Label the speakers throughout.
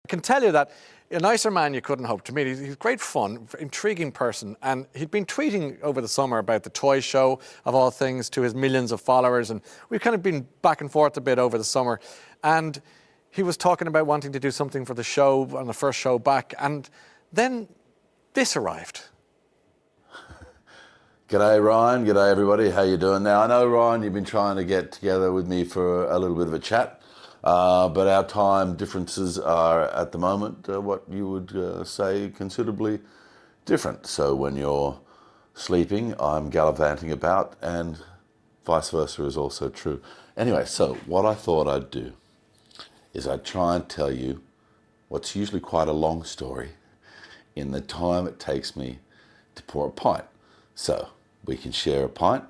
Speaker 1: I can tell you that a nicer man you couldn't hope to meet. He's great fun, intriguing person, and he'd been tweeting over the summer about the toy show, of all things, to his millions of followers, and we've kind of been back and forth a bit over the summer, and he was talking about wanting to do something for the show, on the first show back, and then this arrived.
Speaker 2: G'day Ryan, g'day everybody, how you doing? Now I know Ryan, you've been trying to get together with me for a little bit of a chat. But our time differences are, at the moment, what you would say considerably different. So when you're sleeping, I'm gallivanting about, and vice versa is also true. Anyway, so what I thought I'd do is I'd try and tell you what's usually quite a long story in the time it takes me to pour a pint. So we can share a pint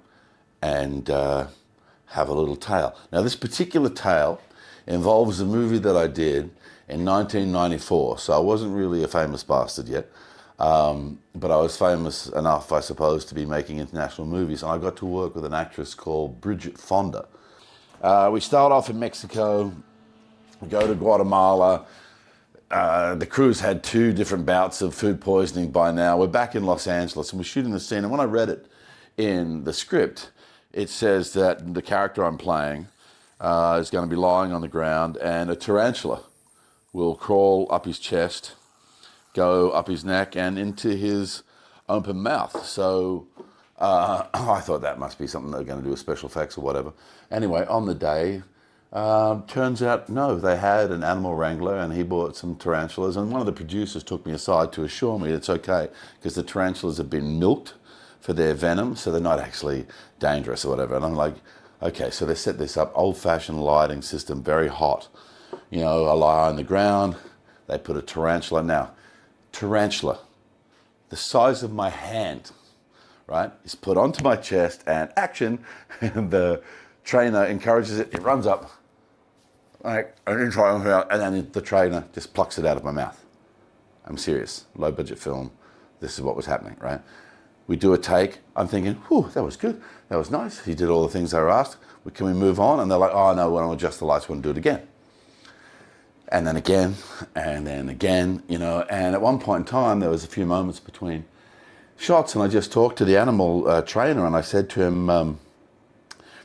Speaker 2: and have a little tale. Now this particular tale involves a movie that I did in 1994. So I wasn't really a famous bastard yet, but I was famous enough, I suppose, to be making international movies. And I got to work with an actress called Bridget Fonda. We start off in Mexico, we go to Guatemala. The crew's had 2 different bouts of food poisoning by now. We're back in Los Angeles and we're shooting the scene. And when I read it in the script, it says that the character I'm playing is going to be lying on the ground, and a tarantula will crawl up his chest, go up his neck and into his open mouth. So I thought that must be something they're going to do with special effects or whatever. Anyway, on the day, turns out, no, they had an animal wrangler and he bought some tarantulas, and one of the producers took me aside to assure me it's okay because the tarantulas have been milked for their venom, so they're not actually dangerous or whatever. And I'm like, okay, so they set this up, old-fashioned lighting system, very hot. You know, I lie on the ground, they put a tarantula. Now, tarantula, the size of my hand, right, is put onto my chest, and action, and the trainer encourages it, it runs up, like, and then the trainer just plucks it out of my mouth. I'm serious, low-budget film, this is what was happening, right? We do a take. I'm thinking, whew, that was good. That was nice. He did all the things they were asked. Can we move on? And they're like, oh, no, we want to adjust the lights. We want to do it again. And then again, and then again, you know. And at one point in time, there was a few moments between shots, and I just talked to the animal trainer, and I said to him,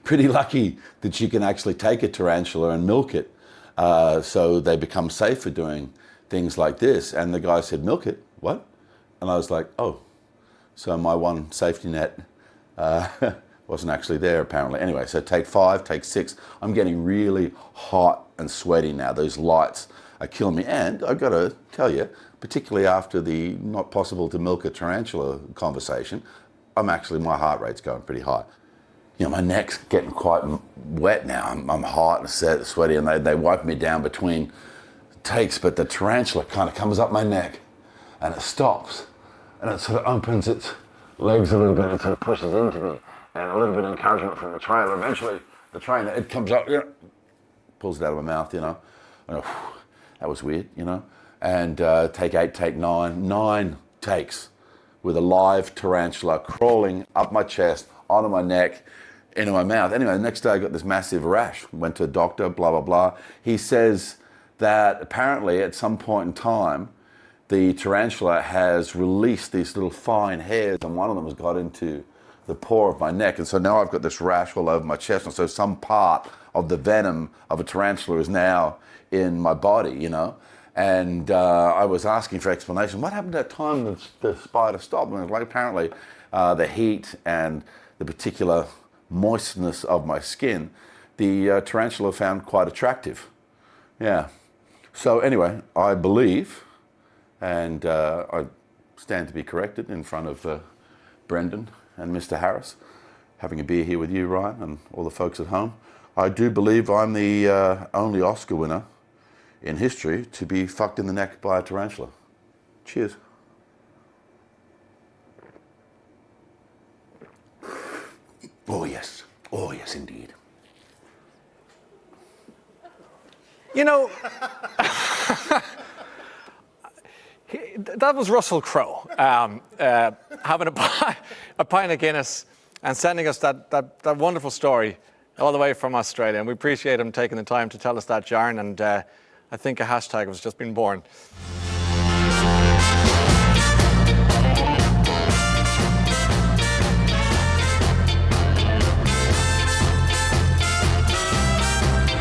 Speaker 2: pretty lucky that you can actually take a tarantula and milk it so they become safe for doing things like this. And the guy said, milk it? What? And I was like, oh. So my one safety net wasn't actually there, apparently. Anyway, so take 5, take 6. I'm getting really hot and sweaty now. Those lights are killing me. And I've got to tell you, particularly after the not possible to milk a tarantula conversation, my heart rate's going pretty high. You know, my neck's getting quite wet now. I'm hot and sweaty, and they wipe me down between takes, but the tarantula kind of comes up my neck and it stops. And it sort of opens its legs a little bit and sort of pushes into me. And a little bit of encouragement from the trainer. Eventually, the trainer, it comes up, you know, pulls it out of my mouth, you know. And that was weird, you know. And take 8, take 9, 9 takes with a live tarantula crawling up my chest, onto my neck, into my mouth. Anyway, the next day I got this massive rash. Went to a doctor, blah, blah, blah. He says that apparently at some point in time, the tarantula has released these little fine hairs, and one of them has got into the pore of my neck. And so now I've got this rash all over my chest. And so some part of the venom of a tarantula is now in my body, you know. And I was asking for explanation. What happened at that time the spider stopped? And it was like, apparently the heat and the particular moistness of my skin, the tarantula found quite attractive. Yeah. So anyway, I believe, and I stand to be corrected in front of Brendan and Mr. Harris, having a beer here with you, Ryan, and all the folks at home. I do believe I'm the only Oscar winner in history to be fucked in the neck by a tarantula. Cheers. Oh yes indeed.
Speaker 1: You know, that was Russell Crowe having a pint of Guinness and sending us that wonderful story all the way from Australia. And we appreciate him taking the time to tell us that, Jarn. And I think a hashtag has just been born.